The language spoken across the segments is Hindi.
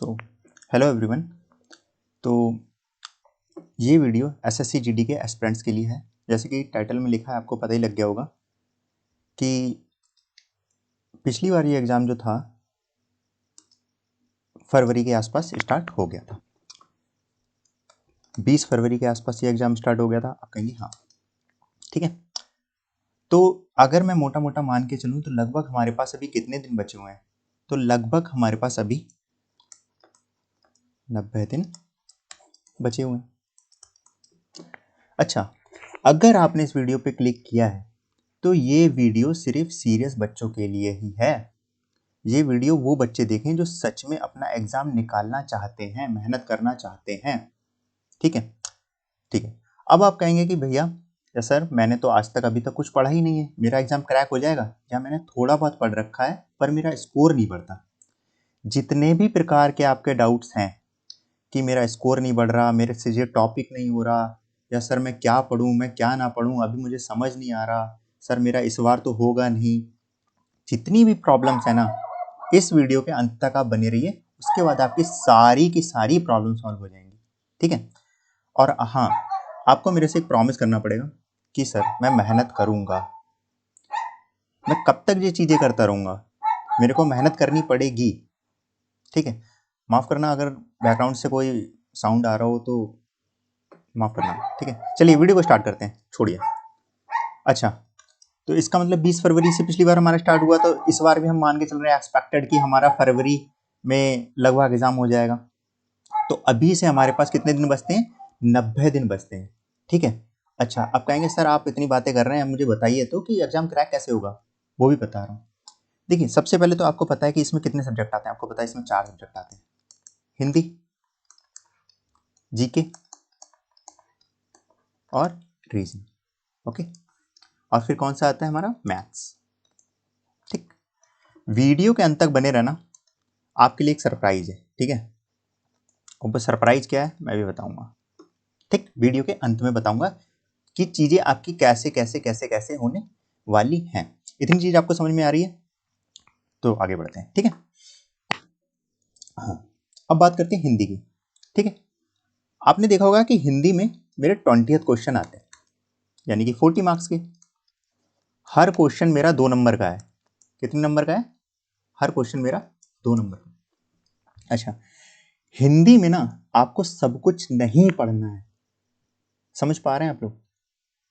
So hello everyone. तो ये वीडियो एसएससी जीडी के एस्पिरेंट्स के लिए है। जैसे कि टाइटल में लिखा है, आपको पता ही लग गया होगा कि पिछली बार ये एग्ज़ाम जो था फरवरी के आसपास स्टार्ट हो गया था। 20 फरवरी के आसपास ये एग्ज़ाम स्टार्ट हो गया था। आप कहेंगे हाँ ठीक है। तो अगर मैं मोटा मोटा मान के चलूँ तो लगभग हमारे पास अभी कितने दिन बचे हुए हैं? तो लगभग हमारे पास अभी 90 दिन बचे हुए हैं। अच्छा, अगर आपने इस वीडियो पे क्लिक किया है तो ये वीडियो सिर्फ सीरियस बच्चों के लिए ही है। ये वीडियो वो बच्चे देखें जो सच में अपना एग्जाम निकालना चाहते हैं, मेहनत करना चाहते हैं। ठीक है, ठीक है। अब आप कहेंगे कि भैया या सर, मैंने तो आज तक अभी तक कुछ पढ़ा ही नहीं है, मेरा एग्जाम क्रैक हो जाएगा? या मैंने थोड़ा बहुत पढ़ रखा है पर मेरा स्कोर नहीं बढ़ता। जितने भी प्रकार के आपके डाउट्स हैं कि मेरा स्कोर नहीं बढ़ रहा, मेरे से ये टॉपिक नहीं हो रहा, या सर मैं क्या पढ़ूं, मैं क्या ना पढ़ूं, अभी मुझे समझ नहीं आ रहा, सर मेरा इस बार तो होगा नहीं, जितनी भी प्रॉब्लम्स है ना, इस वीडियो के अंत तक आप बने रहिए। उसके बाद आपकी सारी की सारी प्रॉब्लम सॉल्व हो जाएंगी। ठीक है। और हाँ, आपको मेरे से एक प्रॉमिस करना पड़ेगा कि सर मैं मेहनत करूंगा। मैं कब तक ये चीज़ें करता रहूंगा? मेरे को मेहनत करनी पड़ेगी। ठीक है। माफ़ करना अगर बैकग्राउंड से कोई साउंड आ रहा हो तो माफ़ करना। ठीक है, चलिए वीडियो को स्टार्ट करते हैं, छोड़िए। अच्छा, तो इसका मतलब 20 फरवरी से पिछली बार हमारा स्टार्ट हुआ, तो इस बार भी हम मान के चल रहे हैं एक्सपेक्टेड कि हमारा फरवरी में लगभग एग्जाम हो जाएगा। तो अभी से हमारे पास कितने दिन बचते हैं? 90 दिन बचते हैं। ठीक है। अच्छा, अब कहेंगे सर आप इतनी बातें कर रहे हैं, मुझे बताइए तो कि एग्जाम क्रैक कैसे होगा। वो भी बता रहा हूँ। देखिए, सबसे पहले तो आपको पता है कि इसमें कितने सब्जेक्ट आते हैं। आपको पता है इसमें 4 सब्जेक्ट आते हैं, हिंदी, जीके और रीजनिंग। ओके, और फिर कौन सा आता है हमारा? मैथ्स। ठीक। वीडियो के अंत तक बने रहना, आपके लिए एक सरप्राइज है। ठीक है, और सरप्राइज क्या है मैं भी बताऊंगा। ठीक, वीडियो के अंत में बताऊंगा कि चीजें आपकी कैसे कैसे कैसे कैसे होने वाली हैं। इतनी चीज आपको समझ में आ रही है? तो आगे बढ़ते हैं। ठीक है। हाँ, अब बात करते हैं हिंदी की। ठीक है, आपने देखा होगा कि हिंदी में मेरे 20th क्वेश्चन आते हैं, यानी कि 40 मार्क्स के। हर क्वेश्चन मेरा 2 नंबर का है। कितने नंबर का है? हर क्वेश्चन मेरा 2 नंबर का। अच्छा, हिंदी में ना आपको सब कुछ नहीं पढ़ना है। समझ पा रहे हैं आप लोग?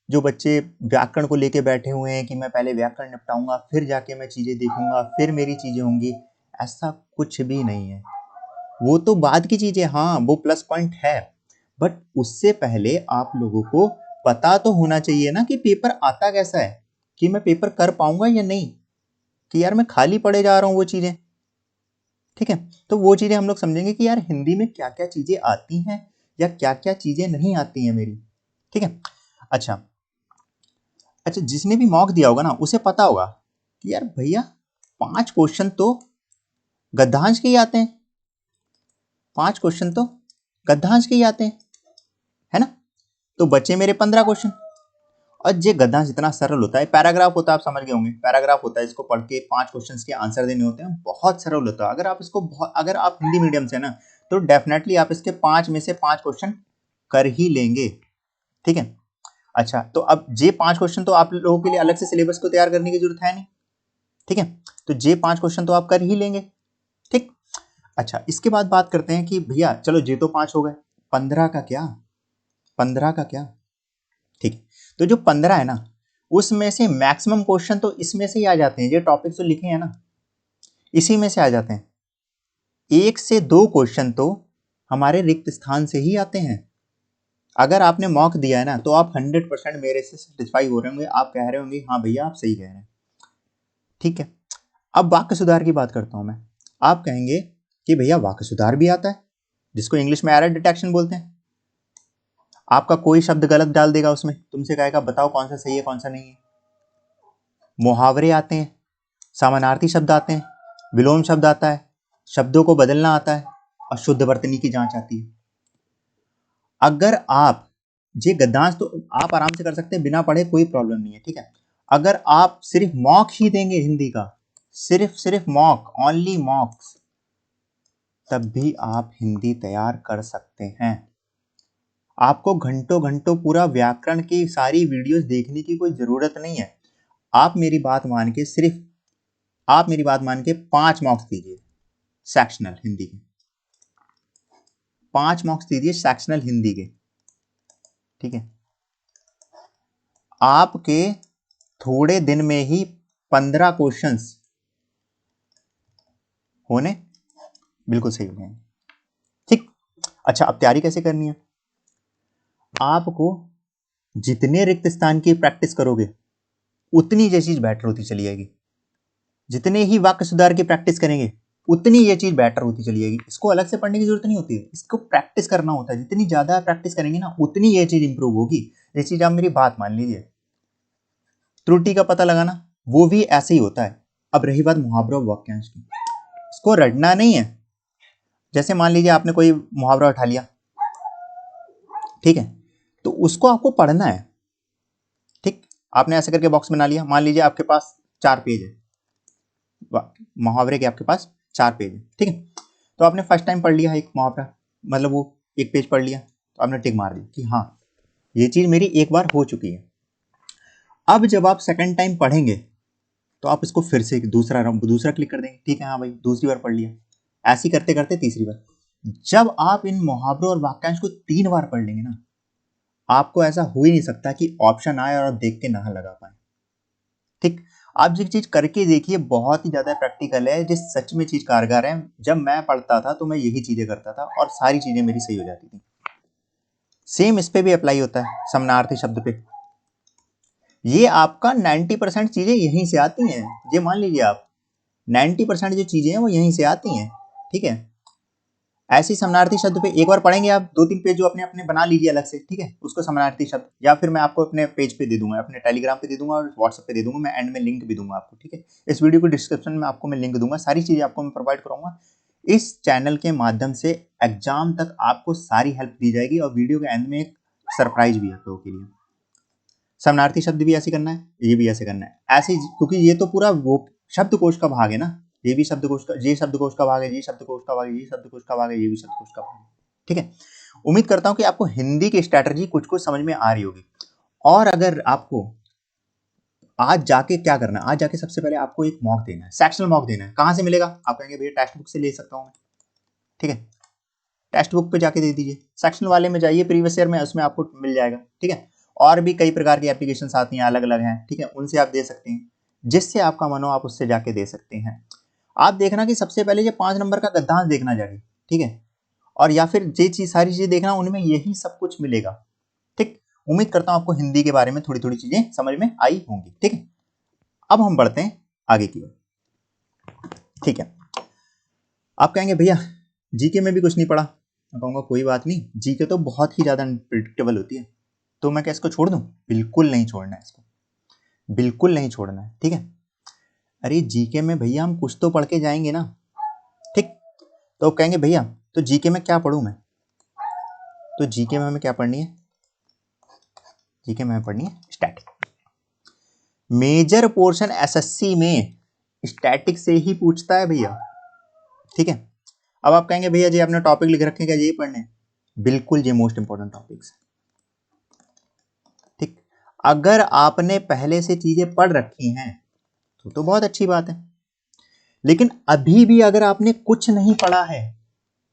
जो बच्चे व्याकरण को लेके बैठे हुए हैं कि मैं पहले व्याकरण निपटाऊंगा फिर जाके मैं चीजें देखूंगा फिर मेरी चीजें होंगी, ऐसा कुछ भी नहीं है। वो तो बाद की चीजें, हाँ वो प्लस पॉइंट है, बट उससे पहले आप लोगों को पता तो होना चाहिए ना कि पेपर आता कैसा है, कि मैं पेपर कर पाऊंगा या नहीं, कि यार मैं खाली पढ़े जा रहा हूँ वो चीजें। ठीक है, तो वो चीजें हम लोग समझेंगे कि यार हिंदी में क्या क्या चीजें आती हैं या क्या क्या चीजें नहीं आती हैं मेरी। ठीक है। अच्छा, अच्छा, जिसने भी मॉक दिया होगा ना उसे पता होगा कि यार भैया 5 क्वेश्चन तो गद्यांश के ही आते हैं, 5 क्वेश्चन तो गद्यांश के ही आते हैं, है ना? तो बचे मेरे 15 क्वेश्चन। और ये गद्यांश इतना सरल होता है, पैराग्राफ होता है, आप समझ गए होंगे, पैराग्राफ होता है, इसको पढ़ के 5 क्वेश्चन के आंसर देने होते हैं, बहुत सरल होता है। अगर आप हिंदी मीडियम से ना तो डेफिनेटली आप इसके 5 में से 5 क्वेश्चन कर ही लेंगे। ठीक है। अच्छा, तो अब ये 5 क्वेश्चन तो आप लोगों के लिए अलग से सिलेबस को तैयार करने की जरूरत है नहीं। ठीक है, तो ये 5 क्वेश्चन तो आप कर ही लेंगे। ठीक। अच्छा, इसके बाद बात करते हैं कि भैया चलो ये तो 5 हो गए, 15 का क्या? 15 का क्या? ठीक है, तो जो 15 है ना उसमें से मैक्सिमम क्वेश्चन तो इसमें से ही आ जाते हैं। ये टॉपिक जो लिखे हैं ना इसी में से आ जाते हैं। 1 से 2 क्वेश्चन तो हमारे रिक्त स्थान से ही आते हैं। अगर आपने मॉक दिया है ना तो आप 100% मेरे से सेटिस्फाई हो रहे होंगे, आप कह रहे होंगे हाँ भैया आप सही कह रहे हैं। ठीक है, अब वाक्य सुधार की बात करता हूं मैं। आप कहेंगे कि भैया वाक्य सुधार भी आता है, जिसको इंग्लिश में एरर डिटेक्शन बोलते हैं। आपका कोई शब्द गलत डाल देगा उसमें, तुमसे कहेगा बताओ कौन सा सही है कौन सा नहीं है। मुहावरे आते हैं, समानार्थी शब्द आते हैं, विलोम शब्द आता है, शब्दों को बदलना आता है, और शुद्ध वर्तनी की जांच आती है। अगर आप ये गद्यांश तो आप आराम से कर सकते हैं, बिना पढ़े कोई प्रॉब्लम नहीं है। ठीक है, अगर आप सिर्फ मॉक ही देंगे हिंदी का, सिर्फ मॉक, ओनली मॉक्स, तब भी आप हिंदी तैयार कर सकते हैं। आपको घंटों घंटों पूरा व्याकरण की सारी वीडियोस देखने की कोई जरूरत नहीं है। आप मेरी बात मान के 5 मार्क्स दीजिए सेक्शनल हिंदी के, 5 मार्क्स दीजिए सेक्शनल हिंदी के, ठीक है। आपके थोड़े दिन में ही 15 क्वेश्चंस होने बिल्कुल सही हो जाएंगे, ठीक। अच्छा, अब तैयारी कैसे करनी है? आपको जितने रिक्त स्थान की प्रैक्टिस करोगे उतनी ये चीज बेटर होती चली जाएगी। जितने ही वाक्य सुधार की प्रैक्टिस करेंगे उतनी ये चीज बेटर होती चली जाएगी। इसको अलग से पढ़ने की जरूरत नहीं होती है, इसको प्रैक्टिस करना होता है। जितनी ज्यादा प्रैक्टिस करेंगे ना उतनी ये चीज इंप्रूव होगी। ये चीज आप मेरी बात मान लीजिए। त्रुटि का पता लगाना वो भी ऐसे ही होता है। अब रही बात मुहावरा और वाक्यांश की, इसको रटना नहीं है। जैसे मान लीजिए आपने कोई मुहावरा उठा लिया, ठीक है, तो उसको आपको पढ़ना है, ठीक। आपने ऐसे करके बॉक्स बना लिया, मान लीजिए आपके पास 4 पेज है, मुहावरे के आपके पास 4 पेज है, ठीक है। तो आपने फर्स्ट टाइम पढ़ लिया एक मुहावरा, मतलब वो एक पेज पढ़ लिया, तो आपने टिक मार दिया कि हाँ ये चीज मेरी एक बार हो चुकी है। अब जब आप सेकंड टाइम पढ़ेंगे तो आप इसको फिर से दूसरा क्लिक कर देंगे, ठीक है, हाँ भाई दूसरी बार पढ़ लिया। ऐसे ही करते करते तीसरी बार। जब आप इन मुहावरों और वाक्यांश को 3 बार पढ़ लेंगे ना, आपको ऐसा हो ही नहीं सकता कि ऑप्शन आए और देख के ना लगा पाए, ठीक। आप जो चीज करके देखिए, बहुत ही ज्यादा प्रैक्टिकल है, जिस सच में चीज कारगर है। जब मैं पढ़ता था तो मैं यही चीजें करता था और सारी चीजें मेरी सही हो जाती थी। सेम इस पे भी अप्लाई होता है, समानार्थी शब्द पे। ये आपका 90% चीजें यहीं से आती हैं। ये मान लीजिए आप 90% जो चीजें हैं वो यहीं से आती हैं, ठीक है। ऐसी समानार्थी शब्द पे एक बार पढ़ेंगे आप, 2-3 पेज जो अपने अपने बना लीजिए अलग से, ठीक है, उसको समानार्थी शब्द, या फिर मैं आपको अपने पेज पे दे दूंगा, अपने टेलीग्राम पे दे दूंगा और व्हाट्सएप पे दे दूंगा। मैं एंड में लिंक भी दूंगा आपको, ठीक है। इस वीडियो को डिस्क्रिप्शन में आपको मैं लिंक दूंगा, सारी चीजें आपको मैं प्रोवाइड कराऊंगा। इस चैनल के माध्यम से एग्जाम तक आपको सारी हेल्प दी जाएगी और वीडियो के एंड में एक सरप्राइज भी है आप लोगों के लिए। समानार्थी शब्द भी ऐसे करना है, ये भी ऐसे करना है, ऐसे, क्योंकि ये तो पूरा वो शब्दकोश का भाग है ना। ये भी शब्दकोश का, ये शब्दकोश का भाग है, ये शब्दकोश का भाग है, ये शब्दकोश का भाग है, ये भी शब्दकोश का भाग है, ठीक है। उम्मीद करता हूं कि आपको हिंदी की स्ट्रैटेजी कुछ कुछ समझ में आ रही होगी। और अगर आपको आज जाके क्या करना है, आज जाके सबसे पहले आपको एक मॉक देना है, सेक्शनल मॉक देना है। कहां से मिलेगा? आप कहेंगे भैया टेक्स्ट बुक से ले सकता हूं मैं, ठीक है। टेक्स्ट बुक पे जाके दे दीजिए, सेक्शनल वाले में जाइए, प्रीवियस ईयर में, उसमें आपको मिल जाएगा, ठीक है। और भी कई प्रकार की एप्लीकेशन आती हैं, अलग अलग हैं, ठीक है, उनसे आप दे सकते हैं। जिससे आपका मन हो आप उससे जाके दे सकते हैं। आप देखना कि सबसे पहले ये 5 नंबर का गद्यांश देखना जाके, ठीक है, और या फिर ये चीज सारी चीजें देखना, उनमें यही सब कुछ मिलेगा, ठीक। उम्मीद करता हूं आपको हिंदी के बारे में थोड़ी थोड़ी चीजें समझ में आई होंगी, ठीक है। अब हम बढ़ते हैं आगे की ओर, ठीक है। आप कहेंगे भैया जीके में भी कुछ नहीं पढ़ा। मैं कहूंगा कोई बात नहीं, जीके तो बहुत ही ज्यादा अनप्रिडिक्टेबल होती है, तो मैं क्या इसको छोड़ दूं? बिल्कुल नहीं छोड़ना है इसको, बिल्कुल नहीं छोड़ना है, ठीक है। अरे जीके में भैया हम कुछ तो पढ़ के जाएंगे ना, ठीक। तो कहेंगे भैया तो जीके में क्या पढ़ूं मैं? तो जीके में हमें क्या पढ़नी है? जीके में हमें पढ़नी है स्टैटिक। मेजर पोर्शन एसएससी में स्टैटिक से ही पूछता है भैया, ठीक है। अब आप कहेंगे भैया जी आपने टॉपिक लिख रखे हैं, क्या यही पढ़ने? बिल्कुल, ये मोस्ट इंपॉर्टेंट टॉपिक्स, ठीक। अगर आपने पहले से चीजें पढ़ रखी हैं तो बहुत अच्छी बात है। लेकिन अभी भी अगर आपने कुछ नहीं पढ़ा है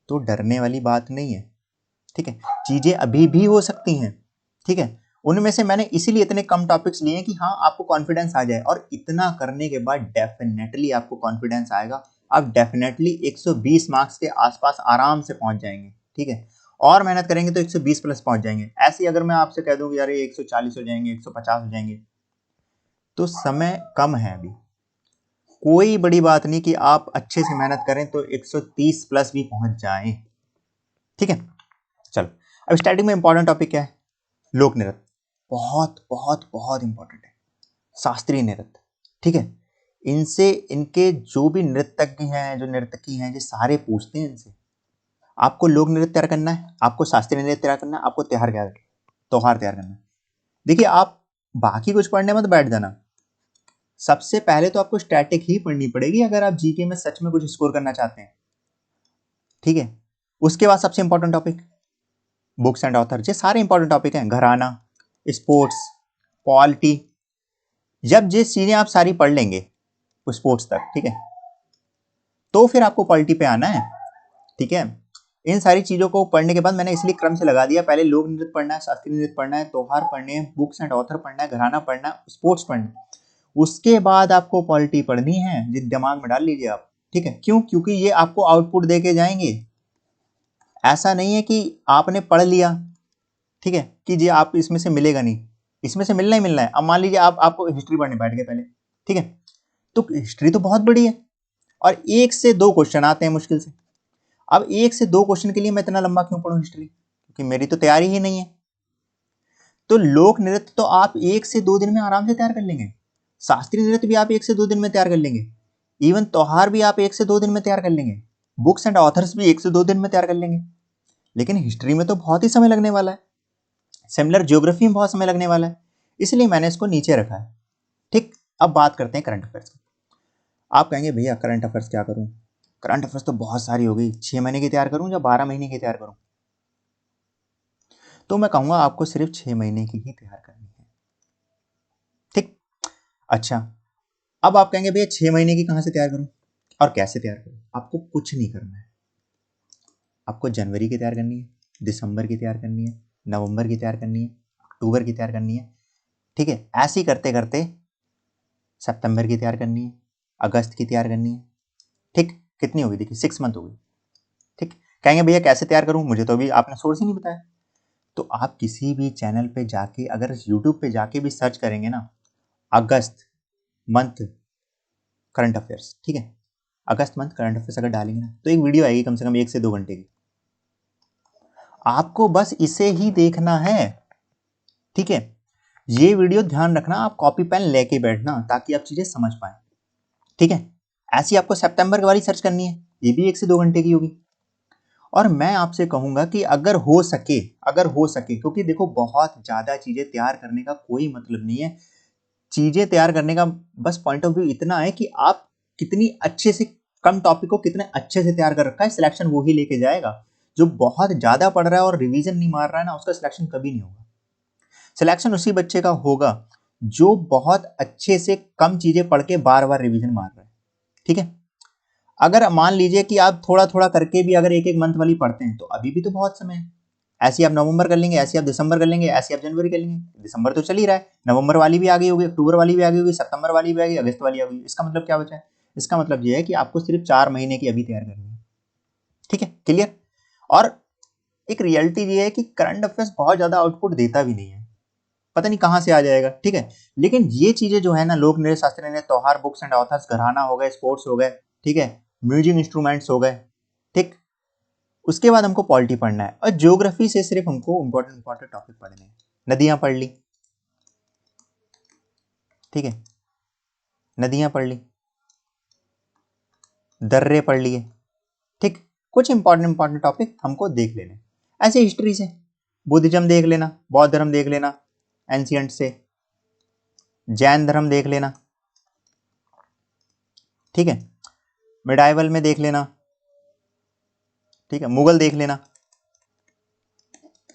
तो डरने वाली बात नहीं है, ठीक है। चीजें अभी भी हो सकती हैं, ठीक है। उनमें से मैंने इसीलिए इतने कम टॉपिक्स लिए हैं कि हाँ आपको कॉन्फिडेंस आ जाए, और इतना करने के बाद डेफिनेटली आपको कॉन्फिडेंस आएगा। आप डेफिनेटली 120 मार्क्स के आसपास आराम से पहुंच जाएंगे, ठीक है। और मेहनत करेंगे तो 120 प्लस पहुंच जाएंगे। ऐसे ही अगर मैं आपसे कह दूं कि यार 140 हो जाएंगे, 150 हो जाएंगे, तो समय कम है अभी। कोई बड़ी बात नहीं कि आप अच्छे से मेहनत करें तो 130 प्लस भी पहुंच जाएं, ठीक है। चलो, अब स्टार्टिंग में इंपॉर्टेंट टॉपिक क्या है? लोक नृत्य। बहुत बहुत बहुत इंपॉर्टेंट है। शास्त्रीय नृत्य, ठीक है। इनसे, इनके जो भी नृत्यज्ञ हैं, जो नर्तकी हैं, ये सारे पूछते हैं इनसे। आपको लोक नृत्य तैयार करना है, आपको शास्त्रीय नृत्य तैयार करना है, आपको त्योहार तैयार करना है। देखिए आप बाकी कुछ पढ़ने मत बैठ जाना। सबसे पहले तो आपको स्टैटिक ही पढ़नी पड़ेगी अगर आप जीके में सच में कुछ स्कोर करना चाहते हैं। ठीक है। उसके बाद सबसे important topic books and author, ये सारे इंपॉर्टेंट टॉपिक हैं, घराना, स्पोर्ट्स, पॉलिटी। जब ये चीजें आप सारी पढ़ लेंगे स्पोर्ट्स तक, ठीक है, तो फिर आपको पॉलिटी पे आना है। ठीक है। इन सारी चीजों को पढ़ने के बाद मैंने इसलिए क्रम से लगा दिया, पहले लोक नृत्य पढ़ना है, शास्त्रीय नृत्य पढ़ना है, त्योहार पढ़ने हैं, बुक्स एंड ऑथर पढ़ना है, घराना पढ़ना है, स्पोर्ट्स पढ़ना है, उसके बाद आपको पॉलिटी पढ़नी है। जिस दिमाग में डाल लीजिए आप। ठीक है। क्यों? क्योंकि ये आपको आउटपुट दे के जाएंगे। ऐसा नहीं है कि आपने पढ़ लिया, ठीक है, कि जी आप इसमें से मिलेगा नहीं, इसमें से मिलना ही मिलना है। अब मान लीजिए आपको हिस्ट्री पढ़ने बैठ गए पहले, ठीक है, तो हिस्ट्री तो बहुत बड़ी है और 1 से 2 क्वेश्चन आते हैं मुश्किल से। अब 1 से 2 क्वेश्चन के लिए मैं इतना लंबा क्यों पढ़ूं हिस्ट्री, क्योंकि मेरी तो तैयारी ही नहीं है। तो लोक नृत्य तो आप 1 से 2 दिन में आराम से तैयार कर लेंगे, शास्त्रीय नृत्य भी आप 1 से 2 दिन में तैयार कर लेंगे, इवन त्योहार भी आप 1 से 2 दिन में तैयार कर लेंगे, बुक्स एंड ऑथर्स भी 1 से 2 दिन में तैयार कर लेंगे। लेकिन हिस्ट्री में तो बहुत ही समय लगने वाला है, सिमिलर ज्योग्राफी में बहुत समय लगने वाला है, इसलिए मैंने इसको नीचे रखा है। ठीक। अब बात करते हैं करंट अफेयर्स की। आप कहेंगे भैया करंट अफेयर्स क्या करूं, करंट अफेयर्स तो बहुत सारी हो गई, 6 महीने की तैयार करूं या 12 महीने की तैयार करूं? तो मैं कहूंगा आपको सिर्फ 6 महीने की ही तैयार करनी है। ठीक। अच्छा, अब आप कहेंगे भैया 6 महीने की कहां से तैयार करूं और कैसे तैयार करूं? आपको कुछ नहीं करना है, आपको जनवरी की तैयार करनी है, दिसंबर की तैयार करनी है, नवंबर की तैयार करनी है, अक्टूबर की तैयार करनी है। ठीक है। ऐसे ही करते करते सितंबर की तैयार करनी है, अगस्त की तैयार करनी है। ठीक। कितनी होगी? देखिए 6 मंथ हो गई। ठीक। कहेंगे भैया कैसे तैयार करूं, मुझे तो अभी आपने सोर्स ही नहीं बताया। तो आप किसी भी चैनल पे जाके, अगर यूट्यूब पे जाके भी सर्च करेंगे ना, अगस्त मंथ करंट अफेयर्स, ठीक है, अगस्त मंथ करंट अफेयर्स अगर डालेंगे ना, तो एक वीडियो आएगी कम से कम 1 से 2 घंटे की। आपको बस इसे ही देखना है। ठीक है। ये वीडियो ध्यान रखना, आप कॉपी पेन लेके बैठना ताकि आप चीजें समझ पाए। ठीक है। ऐसी आपको सितंबर वाली सर्च करनी है, ये भी 1 से 2 घंटे की होगी। और मैं आपसे कहूंगा कि अगर हो सके, क्योंकि देखो बहुत ज्यादा चीजें तैयार करने का कोई मतलब नहीं है। चीजें तैयार करने का बस पॉइंट ऑफ व्यू इतना है कि आप कितनी अच्छे से, कम टॉपिक को कितने अच्छे से तैयार कर रखा है, सिलेक्शन वो ही लेके जाएगा। जो बहुत ज्यादा पढ़ रहा है और रिवीजन नहीं मार रहा है ना, उसका सिलेक्शन कभी नहीं होगा। सिलेक्शन उसी बच्चे का होगा जो बहुत अच्छे से कम चीजें पढ़ के बार बार रिवीजन मार रहा है। ठीक है। अगर मान लीजिए कि आप थोड़ा थोड़ा करके भी अगर एक एक मंथ वाली पढ़ते हैं, तो अभी भी तो बहुत समय है। ऐसे आप नवंबर कर लेंगे, ऐसे आप दिसंबर कर लेंगे, ऐसे आप जनवरी कर लेंगे। दिसंबर तो चल ही रहा है, नवंबर वाली भी आ गई होगी, अक्टूबर वाली भी आ गई होगी, सितंबर वाली भी आ गई, अगस्त वाली आ गई। इसका मतलब क्या बचा है? इसका मतलब ये है कि आपको सिर्फ 4 महीने की अभी तैयार करनी है। ठीक है, क्लियर। और एक रियलिटी ये है कि करंट अफेयर्स बहुत ज्यादा आउटपुट देता भी नहीं है, पता नहीं कहां से आ जाएगा। ठीक है। लेकिन ये चीजें जो है ना, लोक नृत्य, शास्त्रीय नृत्य, त्योहार, बुक्स एंड ऑथर्स, घराना हो गए, स्पोर्ट्स हो गए, ठीक है, म्यूजिक इंस्ट्रूमेंट्स हो गए, ठीक, उसके बाद हमको पॉलिटी पढ़ना है और ज्योग्राफी से सिर्फ हमको इंपॉर्टेंट इंपॉर्टेंट टॉपिक पढ़ने हैं। नदियां पढ़ ली, ठीक है, नदियां पढ़ ली, दर्रे पढ़ लिए, ठीक, कुछ इंपॉर्टेंट इंपॉर्टेंट टॉपिक हमको देख लेने। ऐसे हिस्ट्री से बुद्धिज्म देख लेना, बौद्ध धर्म देख लेना, एंशियंट से जैन धर्म देख लेना, ठीक है, मिडाइवल में देख लेना, ठीक है, मुगल देख लेना।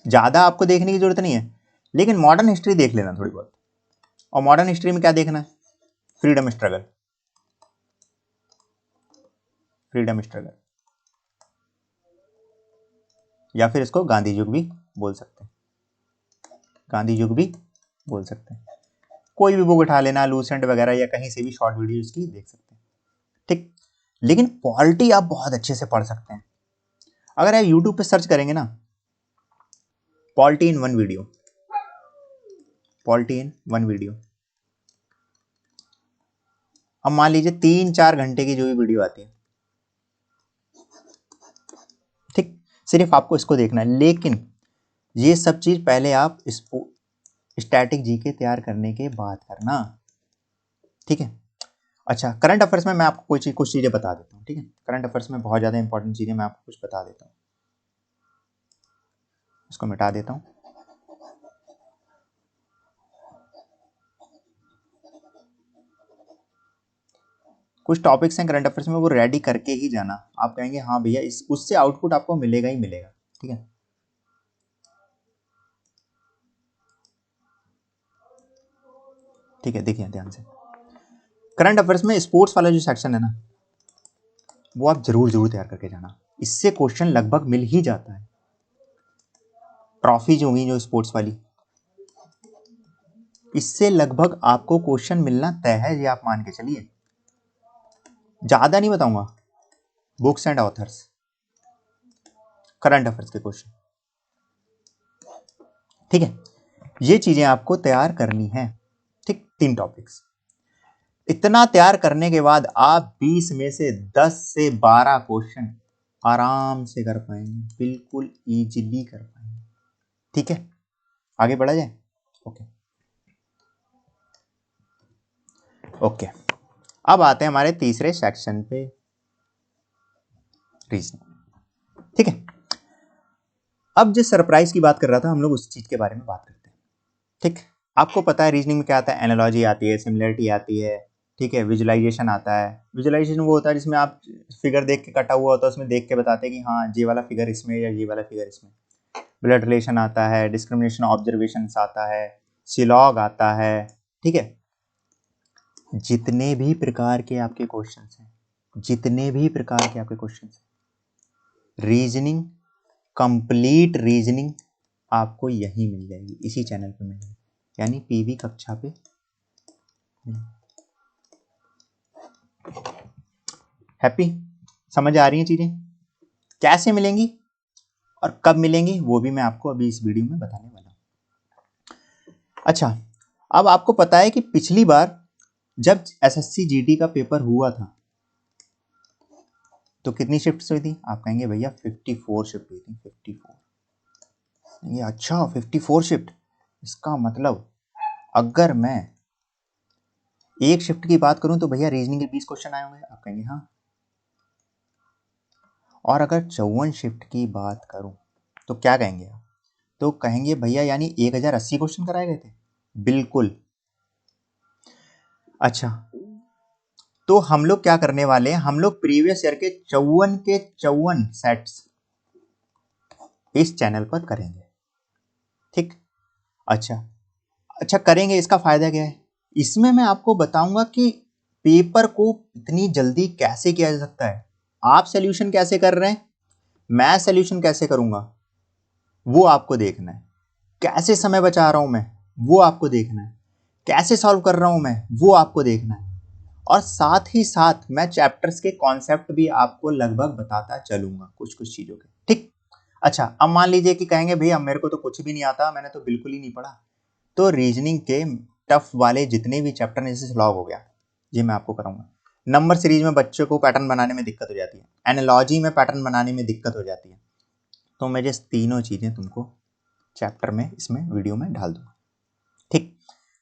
ज्यादा आपको देखने की जरूरत नहीं है, लेकिन मॉडर्न हिस्ट्री देख लेना थोड़ी बहुत। और मॉडर्न हिस्ट्री में क्या देखना है? फ्रीडम स्ट्रगल, फ्रीडम स्ट्रगल, या फिर इसको गांधी युग भी बोल सकते हैं, गांधी युग भी बोल सकते हैं। कोई भी बुक उठा लेना, लूसेंट वगैरह, या कहीं से भी शॉर्ट वीडियो इसकी देख सकते हैं। ठीक। लेकिन पॉलिटी आप बहुत अच्छे से पढ़ सकते हैं। अगर आप यूट्यूब पे सर्च करेंगे ना, polity in one video, polity in one video, अब मान लीजिए 3-4 घंटे की जो भी वीडियो आती है, ठीक, सिर्फ आपको इसको देखना है। लेकिन ये सब चीज पहले आप इसको स्टैटिक जीके तैयार करने के बाद करना। ठीक है। अच्छा, करंट अफेयर्स में मैं आपको कुछ चीजें बता देता हूँ। ठीक है, करंट अफेयर्स में बहुत ज्यादा इंपॉर्टेंट चीजें मैं आपको कुछ बता देता हूँ। इसको मिटा देता हूँ। कुछ टॉपिक्स हैं करंट अफेयर्स में, वो रेडी करके ही जाना। आप कहेंगे हाँ भैया इस उससे आउटपुट आपको मिलेगा ही मिलेगा। ठीक है, ठीक है, देखिए ध्यान से, करंट अफेयर्स में स्पोर्ट्स वाला जो सेक्शन है ना, वो आप जरूर जरूर तैयार करके जाना। इससे क्वेश्चन लगभग मिल ही जाता है। ट्रॉफी जो होगी जो स्पोर्ट्स वाली, इससे लगभग आपको क्वेश्चन मिलना तय है, ये आप मान के चलिए। ज्यादा नहीं बताऊंगा, books and authors, current affairs के क्वेश्चन। ठीक है, ये चीजें आपको तैयार करनी है। ठीक, 3 टॉपिक्स। इतना तैयार करने के बाद आप 20 में से 10 से 12 क्वेश्चन आराम से कर पाएंगे, बिल्कुल इजीली कर पाएंगे। ठीक है, आगे बढ़ा जाए। ओके ओके, अब आते हैं हमारे तीसरे सेक्शन पे, रीजनिंग। ठीक है, अब जिस सरप्राइज की बात कर रहा था, हम लोग उस चीज के बारे में बात करते हैं। ठीक, आपको पता है रीजनिंग में क्या आता है, एनालॉजी आती है, सिमिलरिटी आती है, ठीक है, विजुअलाइजेशन आता है। विजुअलाइजेशन वो होता है जिसमें आप फिगर देख के कटा हुआ होता है, उसमें देख के बताते हैं कि हाँ ये वाला फिगर इसमें या ये वाला फिगर इसमें। ब्लड रिलेशन आता है, डिस्क्रिमिनेशन ऑब्जर्वेशन आता है, सिलॉग आता है। ठीक है, जितने भी प्रकार के आपके क्वेश्चंस हैं, जितने भी प्रकार के आपके क्वेश्चंस हैं, रीजनिंग, कंप्लीट रीजनिंग आपको यहीं मिल जाएगी, इसी चैनल पे मिल जाएगी, यानी पीवी कक्षा पे। हैप्पी, समझ आ रही हैं चीजें? कैसे मिलेंगी और कब मिलेंगी वो भी मैं आपको अभी इस वीडियो में बताने वाला हूं। अच्छा, अब आपको पता है कि पिछली बार जब एसएससी जीडी का पेपर हुआ था तो कितनी शिफ्ट्स हुई थी? आप कहेंगे भैया 54 शिफ्ट हुई थी। 54, ये अच्छा 54 शिफ्ट, इसका मतलब अगर मैं एक शिफ्ट की बात करूं तो भैया रीजनिंग के 20 क्वेश्चन आए होंगे। आप कहेंगे हाँ। और अगर 54 शिफ्ट की बात करूं तो क्या कहेंगे आप? तो कहेंगे भैया यानी 1080 क्वेश्चन कराए गए थे। बिल्कुल। अच्छा, तो हम लोग क्या करने वाले हैं, हम लोग प्रीवियस ईयर के 54 सेट्स इस चैनल पर करेंगे। ठीक, अच्छा अच्छा करेंगे, इसका फायदा क्या है? इसमें मैं आपको बताऊंगा कि पेपर को इतनी जल्दी कैसे किया जा सकता है। आप सॉल्यूशन कैसे कर रहे हैं, मैं सॉल्यूशन कैसे करूंगा, वो आपको देखना है। कैसे समय बचा रहा हूं मैं, वो आपको देखना है। कैसे सॉल्व कर रहा हूं मैं, वो आपको देखना है। और साथ ही साथ मैं चैप्टर्स के कॉन्सेप्ट भी आपको लगभग बताता चलूंगा, कुछ कुछ चीजों के। ठीक, अच्छा अब मान लीजिए कि कहेंगे भैया मेरे को तो कुछ भी नहीं आता, मैंने तो बिल्कुल ही नहीं पढ़ा। तो रीजनिंग के टफ वाले जितने भी चैप्टर, जैसे स्लॉग हो गया, ये मैं आपको कराऊंगा। नंबर सीरीज में बच्चों को पैटर्न बनाने में दिक्कत हो जाती है, एनालॉजी में पैटर्न बनाने में दिक्कत हो जाती है, तो मैं जिस तीनों चीजें तुमको चैप्टर में इसमें वीडियो में डाल दूंगा। ठीक,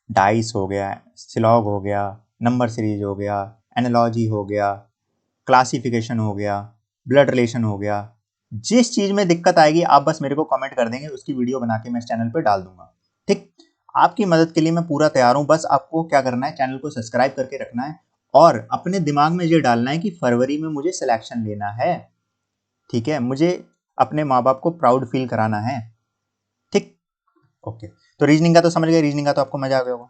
डाइस हो गया, स्लॉग हो गया, नंबर सीरीज हो गया, एनालॉजी हो गया, क्लासिफिकेशन हो गया, ब्लड रिलेशन हो गया। जिस चीज में दिक्कत आएगी आप बस मेरे को कमेंट कर देंगे, उसकी वीडियो बना के मैं इस चैनल पे डाल दूंगा। ठीक, आपकी मदद के लिए मैं पूरा तैयार हूं। बस आपको क्या करना है, चैनल को सब्सक्राइब करके रखना है और अपने दिमाग में ये डालना है कि फरवरी में मुझे सिलेक्शन लेना है। ठीक है, मुझे अपने माँ बाप को प्राउड फील कराना है। ठीक, ओके, तो रीजनिंग का तो समझ गए, रीजनिंग का तो आपको मजा आ गया होगा।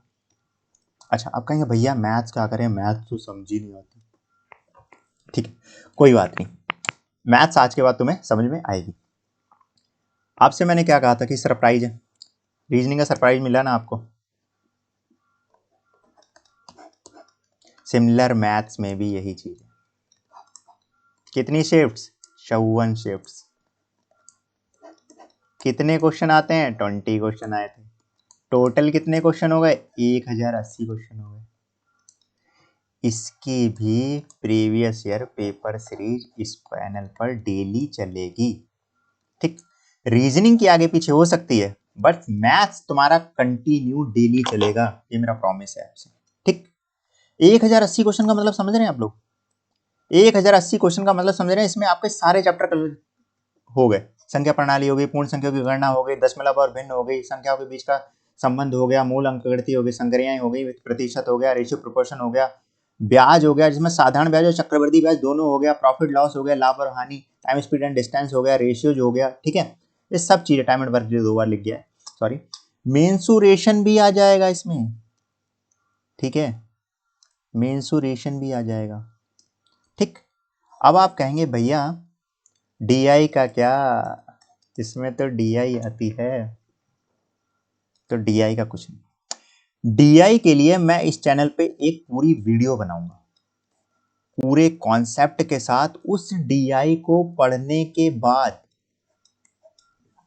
अच्छा, आप कहेंगे भैया मैथ्स क्या करें, मैथ्स तो समझ ही नहीं आती। ठीक है, कोई बात नहीं, मैथ्स आज के बाद तुम्हें समझ में आएगी। आपसे मैंने क्या कहा था कि सरप्राइज है, रीजनिंग का सरप्राइज मिला ना आपको। सिमिलर मैथ्स में भी यही चीज है। कितनी शिफ्ट्स? 54 शिफ्ट्स। कितने क्वेश्चन आते हैं? 20 क्वेश्चन आए थे। टोटल कितने क्वेश्चन हो गए? 1080 क्वेश्चन हो गए। इसकी भी प्रीवियस ईयर पेपर सीरीज इस चैनल पर डेली चलेगी। ठीक, रीजनिंग की आगे पीछे हो सकती है बट मैथ्स तुम्हारा कंटिन्यू डेली चलेगा, ये मेरा प्रॉमिस है आपसे। ठीक, 1080 क्वेश्चन का मतलब समझ रहे हैं आप लोग? 1080 क्वेश्चन का मतलब समझ रहे हैं? इसमें आपके सारे चैप्टर हो गए। संख्या प्रणाली हो गई, पूर्ण संख्या की गणना हो गई, दशमलव और भिन्न हो गई, संख्याओं के बीच का संबंध हो गया, मूल अंकगणित हो गई, संक्रियाएं हो गई, प्रतिशत हो गया, रेशियो प्रोपोर्शन हो गया, ब्याज हो गया जिसमें साधारण ब्याज और चक्रवृद्धि ब्याज दोनों हो गया, प्रॉफिट लॉस हो गया, लाभ और हानि, टाइम स्पीड एंड डिस्टेंस हो गया, रेशियोज हो गया, ठीक है, ये सब चीजें, टाइम एंड वर्क 2 बार लिख गया है, सॉरी, मेंसुरेशन भी आ जाएगा इसमें, ठीक है, मेंसुरेशन भी आ जाएगा, ठीक। अब आप कहेंगे भैया डीआई का क्या, इसमें तो डीआई आती है, तो डीआई का कुछ नहीं। डीआई के लिए मैं इस चैनल पे एक पूरी वीडियो बनाऊंगा पूरे कॉन्सेप्ट के साथ। उस डीआई को पढ़ने के बाद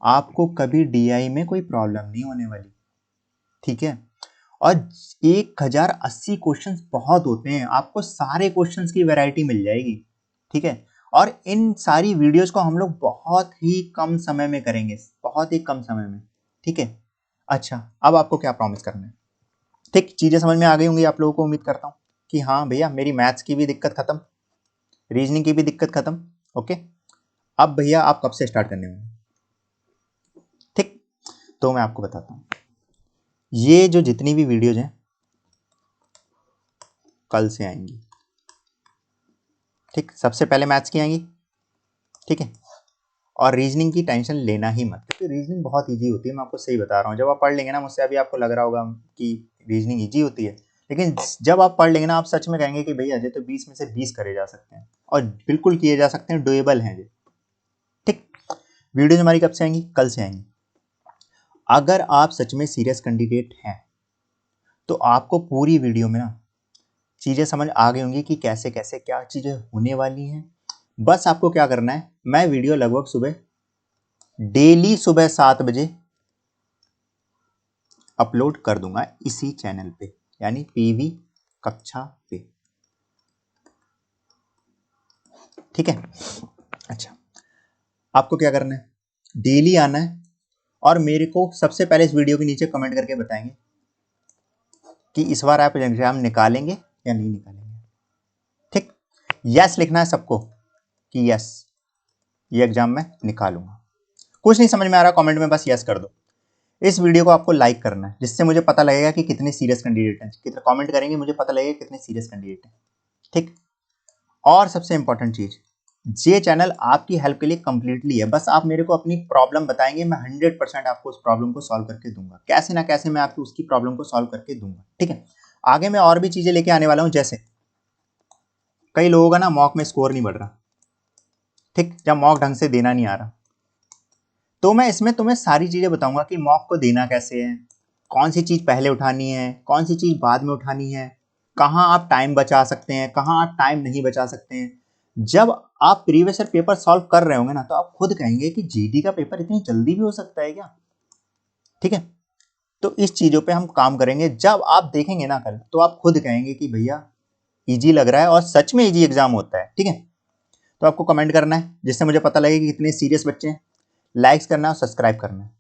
आपको कभी डीआई में कोई प्रॉब्लम नहीं होने वाली, ठीक है। और 1080 क्वेश्चंस बहुत होते हैं, आपको सारे क्वेश्चंस की वैरायटी मिल जाएगी, ठीक है। और इन सारी वीडियोस को हम लोग बहुत ही कम समय में करेंगे, बहुत ही कम समय में, ठीक है। अच्छा, अब आपको क्या प्रॉमिस करना है, ठीक, चीजें समझ में आ गई होंगी आप लोगों को, उम्मीद करता हूँ कि हाँ भैया मेरी मैथ्स की भी दिक्कत खत्म, रीजनिंग की भी दिक्कत खत्म, ओके। अब भैया आप कब से स्टार्ट करने वाले, ठीक, तो मैं आपको बताता हूँ। ये जो जितनी भी वीडियोज हैं कल से आएंगी, ठीक, सबसे पहले मैथ्स की आएंगी, ठीक है। और रीजनिंग की टेंशन लेना ही मत, क्योंकि रीजनिंग बहुत इजी होती है, मैं आपको सही बता रहा हूँ। जब आप पढ़ लेंगे ना, मुझसे अभी आपको लग रहा होगा कि रीजनिंग इजी होती है, लेकिन जब आप पढ़ लेंगे ना, आप सच में कहेंगे कि भैया अजय तो 20 में से 20 करे जा सकते हैं, और बिल्कुल किए जा सकते हैं, डुएबल हैं ये, ठीक। वीडियो हमारी कब से आएंगी, कल से आएंगी। अगर आप सच में सीरियस कैंडिडेट हैं तो आपको पूरी वीडियो में ना चीजें समझ आ गई होंगी कि कैसे कैसे क्या चीजें होने वाली हैं। बस आपको क्या करना है, मैं वीडियो लगभग सुबह डेली सुबह 7 बजे अपलोड कर दूंगा इसी चैनल पे, यानी पीवी कक्षा पे, ठीक है। अच्छा, आपको क्या करना है, डेली आना है और मेरे को सबसे पहले इस वीडियो के नीचे कमेंट करके बताएंगे कि इस बार आप एग्जाम निकालेंगे या नहीं निकालेंगे, ठीक। यस लिखना है सबको कि यस ये एग्जाम मैं निकालूंगा। कुछ नहीं समझ में आ रहा कमेंट में बस यस कर दो। इस वीडियो को आपको लाइक करना है, जिससे मुझे पता लगेगा कि कितने सीरियस कैंडिडेट हैं, कितने कमेंट करेंगे मुझे पता लगेगा कितने सीरियस कैंडिडेट हैं, ठीक। और सबसे इंपॉर्टेंट चीज, ये चैनल आपकी हेल्प के लिए कंप्लीटली है, बस आप मेरे को अपनी प्रॉब्लम बताएंगे, मैं 100% आपको उस प्रॉब्लम को सॉल्व करके दूंगा, कैसे ना कैसे मैं आपको उसकी प्रॉब्लम को सॉल्व करके दूंगा, ठीक है। आगे मैं और भी चीजें लेके आने वाला हूं, जैसे कई लोगों का ना मॉक में स्कोर नहीं बढ़ रहा, ठीक, या मॉक ढंग से देना नहीं आ रहा, तो मैं इसमें तुम्हें सारी चीजें बताऊंगा कि मॉक को देना कैसे है, कौन सी चीज पहले उठानी है, कौन सी चीज बाद में उठानी है, कहाँ आप टाइम बचा सकते हैं, कहाँ आप टाइम नहीं बचा सकते हैं। जब आप प्रीवियस ईयर पेपर सॉल्व कर रहे होंगे ना, तो आप खुद कहेंगे कि जीडी का पेपर इतनी जल्दी भी हो सकता है क्या, ठीक है। तो इस चीजों पे हम काम करेंगे, जब आप देखेंगे ना कल, तो आप खुद कहेंगे कि भैया इजी लग रहा है और सच में इजी एग्जाम होता है, ठीक है। तो आपको कमेंट करना है जिससे मुझे पता लगे कि कितने सीरियस बच्चे हैं, लाइक्स करना है और सब्सक्राइब करना है,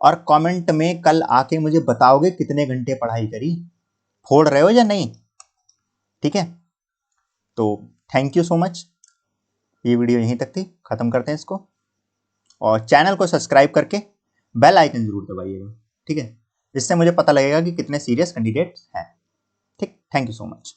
और कमेंट में कल आके मुझे बताओगे कितने घंटे पढ़ाई करी, फोड़ रहे हो या नहीं, ठीक है। तो थैंक यू सो मच, ये वीडियो यहीं तक थी, खत्म करते हैं इसको, और चैनल को सब्सक्राइब करके बेल आइकन जरूर दबाइएगा, ठीक है, जिससे मुझे पता लगेगा कि कितने सीरियस कैंडिडेट्स हैं, ठीक। Thank you so much.